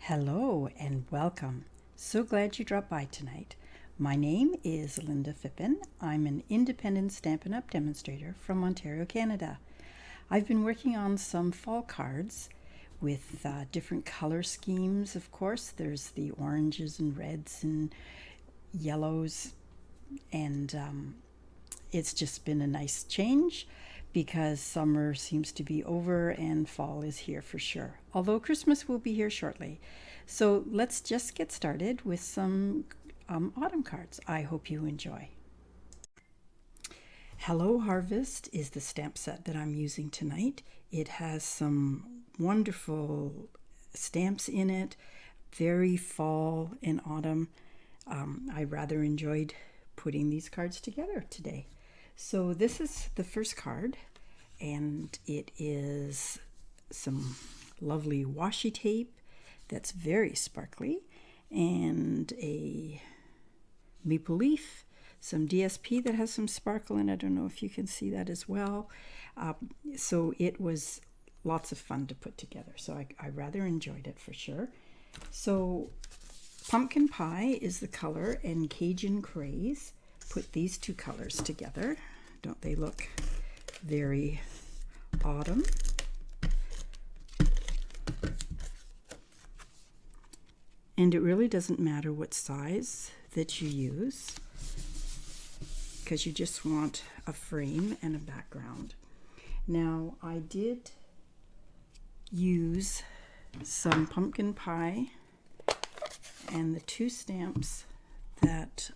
Hello and welcome. So glad you dropped by tonight. My name is Lynda Phippen. I'm an independent Stampin' Up! Demonstrator from Ontario, Canada. I've been working on some fall cards with different color schemes, of course. There's the oranges and reds and yellows, and it's just been a nice change because summer seems to be over and fall is here for sure, although Christmas will be here shortly. So let's just get started with some autumn cards. I hope you enjoy. Hello Harvest is the stamp set that I'm using tonight. It has some wonderful stamps in it, very fall and autumn. I rather enjoyed putting these cards together today. So this is the first card, and it is some lovely washi tape that's very sparkly, and a maple leaf, some DSP that has some sparkle in it. I don't know if you can see that as well. So it was lots of fun to put together. So I rather enjoyed it for sure. So pumpkin pie is the color, and Cajun craze. Put these two colors together. Don't they look very autumn? And it really doesn't matter what size that you use, because you just want a frame and a background. Now, I did use some pumpkin pie and the two stamps that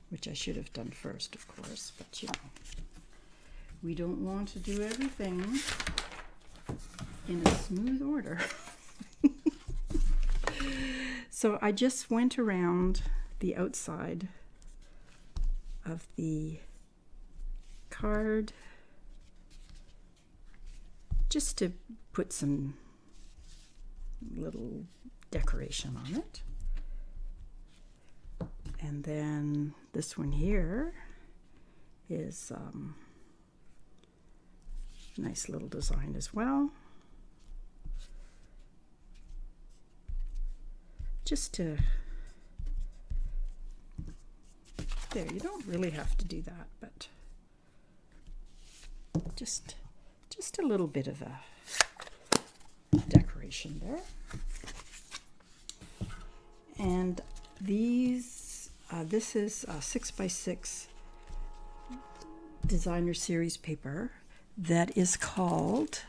which I should have done first, of course, but you know, we don't want to do everything in a smooth order. So I just went around the outside of the card just to put some little decoration on it. And then this one here is nice little design as well. Just to, there, you don't really have to do that, but just a little bit of a decoration there. And these this is a 6x6 designer series paper that is called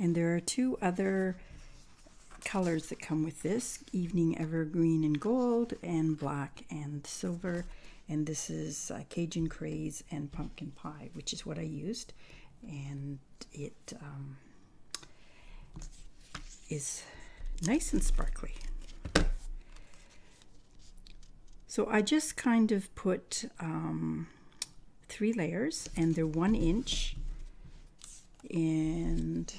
and there are two other colors that come with this: evening evergreen and gold, and black and silver. And this is Cajun craze and pumpkin pie, which is what I used, and it is nice and sparkly. So I just kind of put 3 layers, and they're 1 inch, and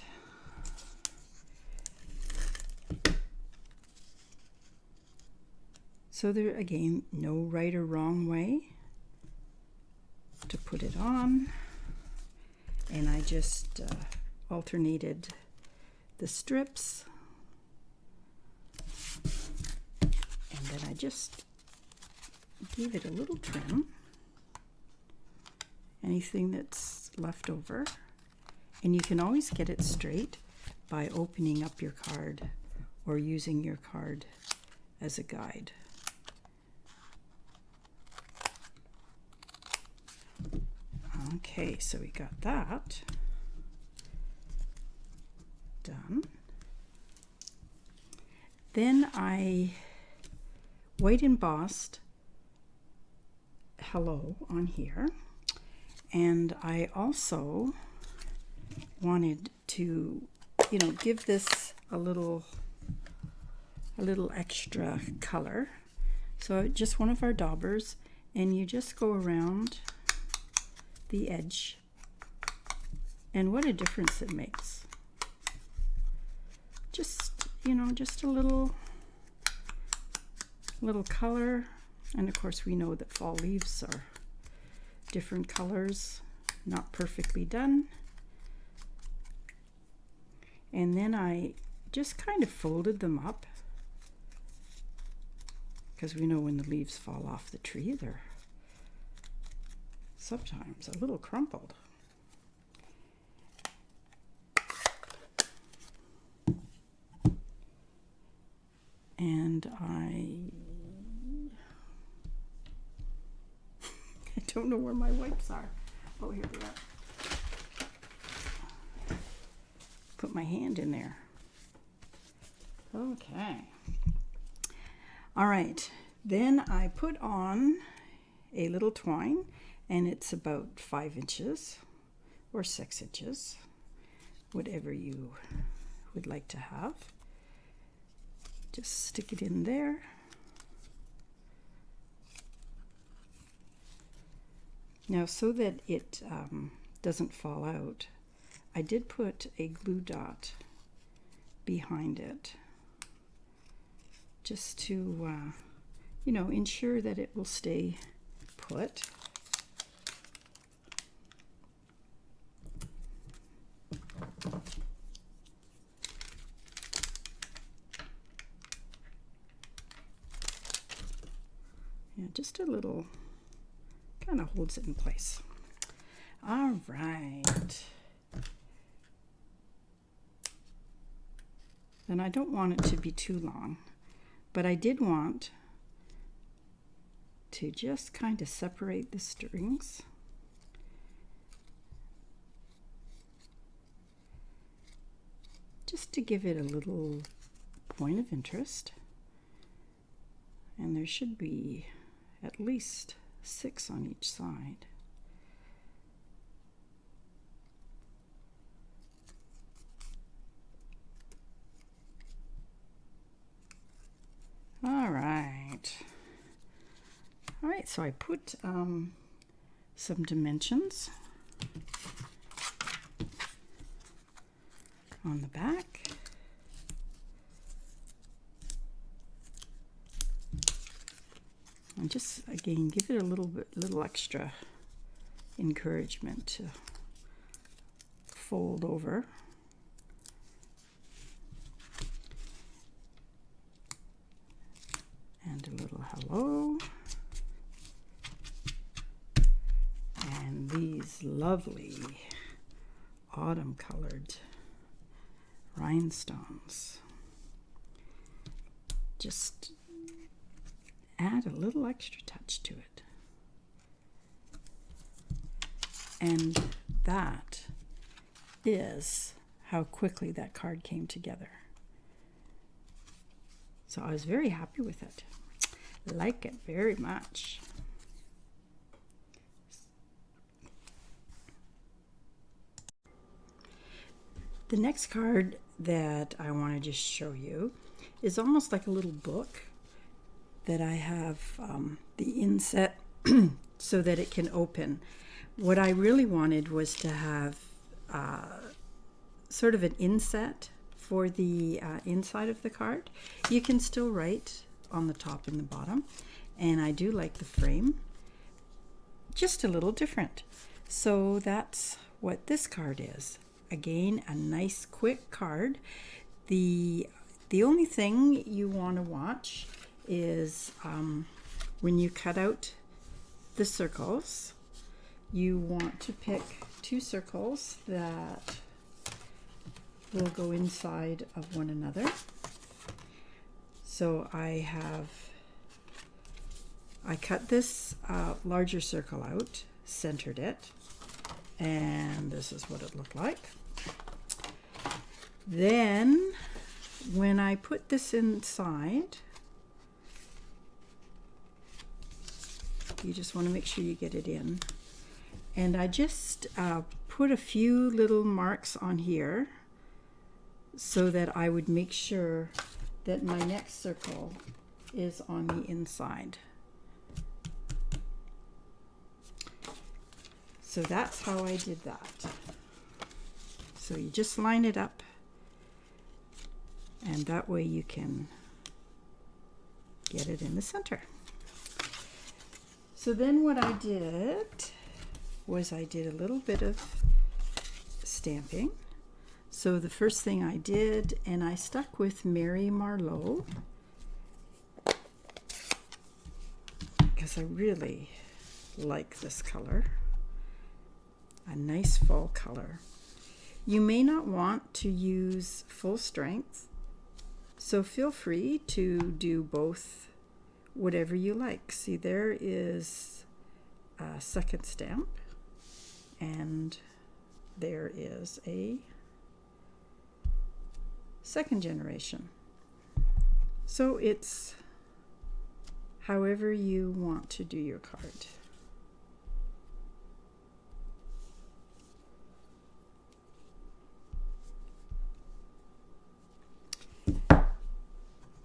so there, again, no right or wrong way to put it on. And I just alternated the strips, and then I just gave it a little trim, anything that's left over. And you can always get it straight by opening up your card or using your card as a guide. Okay, so we got that done. Then I white embossed hello on here, and I also wanted to, you know, give this a little extra color. So just one of our daubers, and you just go around the edge, and what a difference it makes. Just, you know, just a little color. And of course we know that fall leaves are different colors, not perfectly done. And then I just kind of folded them up, because we know when the leaves fall off the tree, they're sometimes a little crumpled. And I don't know where my wipes are. Oh, here they are. Put my hand in there. Okay. All right. Then I put on a little twine, and it's about 5 inches or 6 inches, whatever you would like to have. Just stick it in there. Now, so that it doesn't fall out, I did put a glue dot behind it, just to, you know, ensure that it will stay put. Yeah, just a little, kind of holds it in place. All right. And I don't want it to be too long, but I did want to just kind of separate the strings. Just to give it a little point of interest. And there should be at least 6 on each side. All right. All right, so I put some dimensions on the back. And just, again, give it a little extra encouragement to fold over. And a little hello. And these lovely autumn colored rhinestones. Just add a little extra touch to it. And that is how quickly that card came together. So I was very happy with it. Like it very much. The next card that I want to just show you is almost like a little book that I have the inset so that it can open. What I really wanted was to have sort of an inset for the inside of the card. You can still write on the top and the bottom, and I do like the frame, just a little different. So that's what this card is. Again, a nice quick card. The only thing you want to watch is when you cut out the circles, you want to pick 2 circles that will go inside of one another. So I cut this larger circle out, centered it, and this is what it looked like. Then when I put this inside, you just want to make sure you get it in. And I just put a few little marks on here so that I would make sure that my next circle is on the inside. So that's how I did that. So you just line it up, and that way you can get it in the center. So then what I did was I did a little bit of stamping. So the first thing I did, and I stuck with Mary Marlot because I really like this color. A nice fall color. You may not want to use full strength, so feel free to do both, whatever you like. See, there is a second stamp, and there is a second generation. So it's however you want to do your card.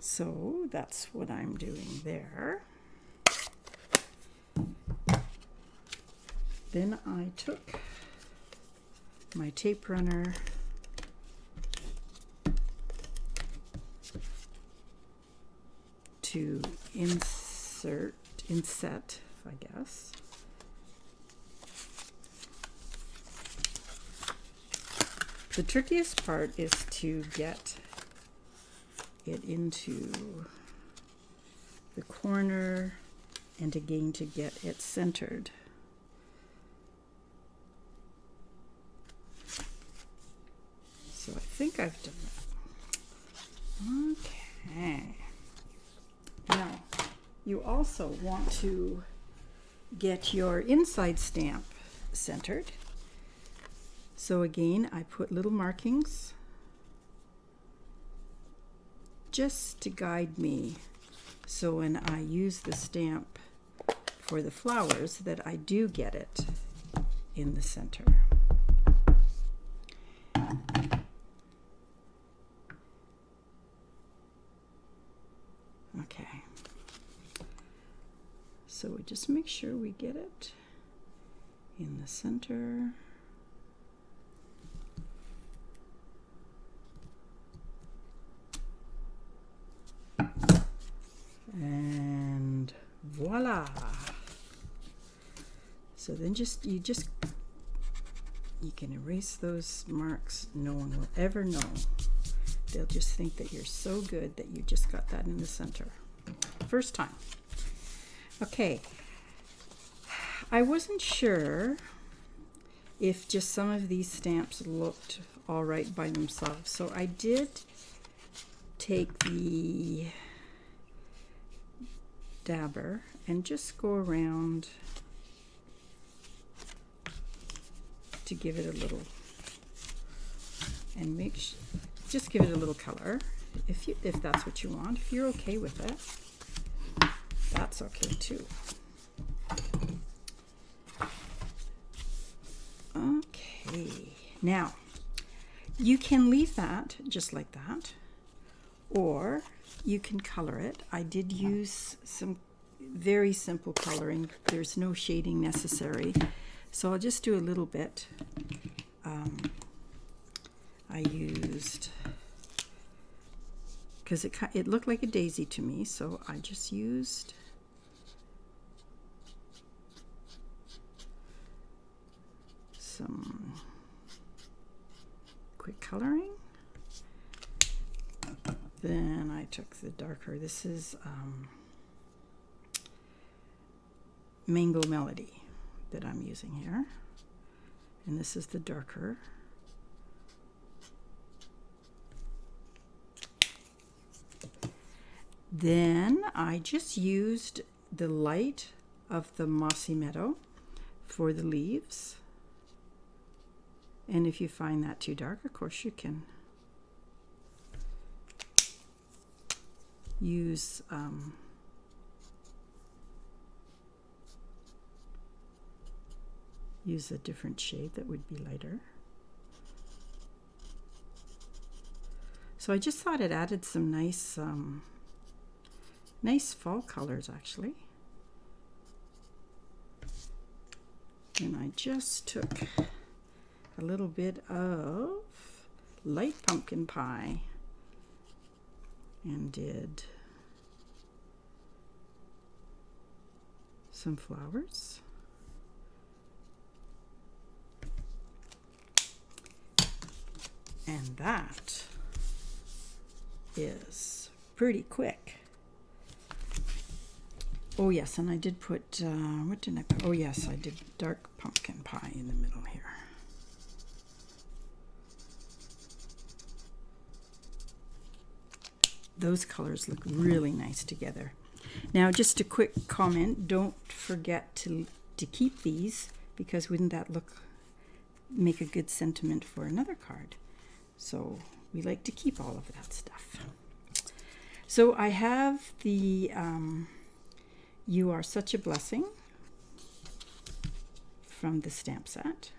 So that's what I'm doing there. Then I took my tape runner to inset, I guess. The trickiest part is to get it into the corner and again to get it centered. So I think I've done that. Okay. Now, you also want to get your inside stamp centered. So again, I put little markings just to guide me, so when I use the stamp for the flowers, that I do get it in the center. Okay, so we just make sure we get it in the center. And voila. So then you can erase those marks. No one will ever know. They'll just think that you're so good that you just got that in the center. First time. Okay. I wasn't sure if just some of these stamps looked all right by themselves. So I did take the dabber and just go around to give it a little, and just give it a little color if that's what you want. If you're okay with it, that's okay too. Okay, now you can leave that just like that, or you can color it. I did use some very simple coloring. There's no shading necessary, so I'll just do a little bit. I used, because it looked like a daisy to me, so I just used some quick coloring. Then I took the darker, this is Mango Melody that I'm using here, and this is the darker. Then I just used the light of the Mossy Meadow for the leaves, and if you find that too dark, of course you can use a different shade that would be lighter. So I just thought it added some nice nice fall colors actually. And I just took a little bit of light pumpkin pie and did some flowers. And that is pretty quick. Oh yes, and I did put, what did I put? Oh yes, I did dark pumpkin pie in the middle here. Those colors look really nice together. Now just a quick comment, don't forget to keep these, because wouldn't that make a good sentiment for another card? So we like to keep all of that stuff. So I have the You Are Such a Blessing from the stamp set.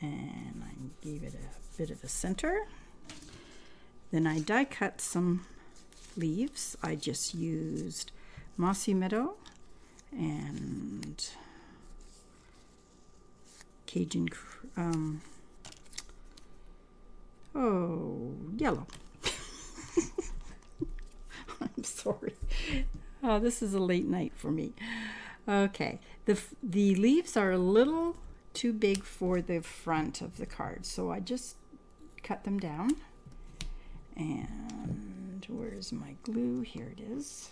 And I gave it a bit of a center. Then I die cut some leaves. I just used Mossy Meadow and Cajun, yellow. I'm sorry. Oh, this is a late night for me. Okay, the leaves are a little too big for the front of the card, so I just cut them down. And where's my glue? Here it is.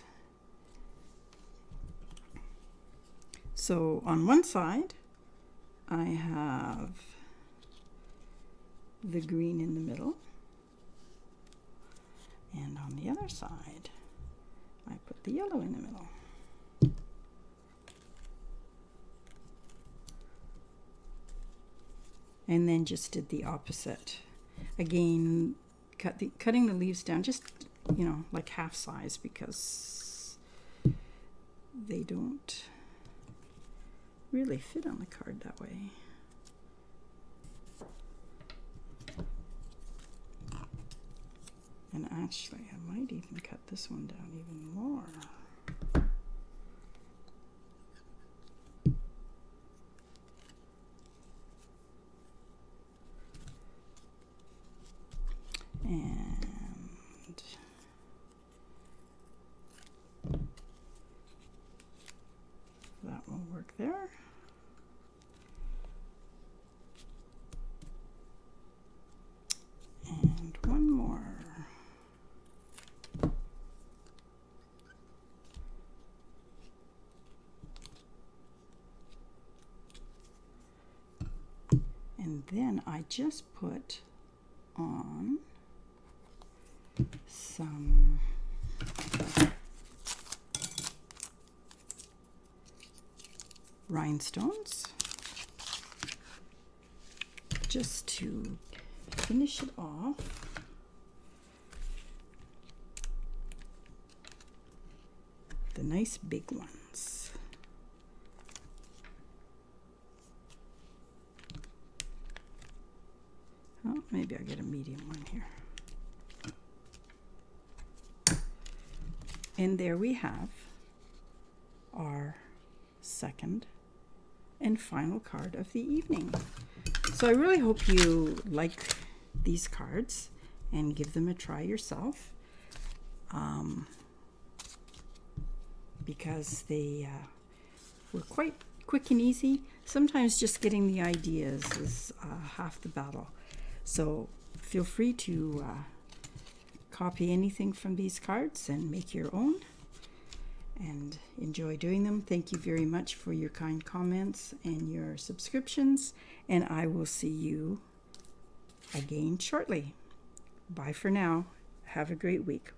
So on one side, I have the green in the middle, and on the other side, I put the yellow in the middle. And then just did the opposite. Again, cutting the leaves down, just, you know, like half size, because they don't really fit on the card that way. And actually, I might even cut this one down even more. And that will work there. And one more. And then I just put on some rhinestones just to finish it off. The nice big ones. Oh, maybe I'll get a medium one here. And there we have our second and final card of the evening. So I really hope you like these cards and give them a try yourself, because they were quite quick and easy. Sometimes just getting the ideas is half the battle. So feel free to copy anything from these cards and make your own, and enjoy doing them. Thank you very much for your kind comments and your subscriptions, and I will see you again shortly. Bye for now. Have a great week.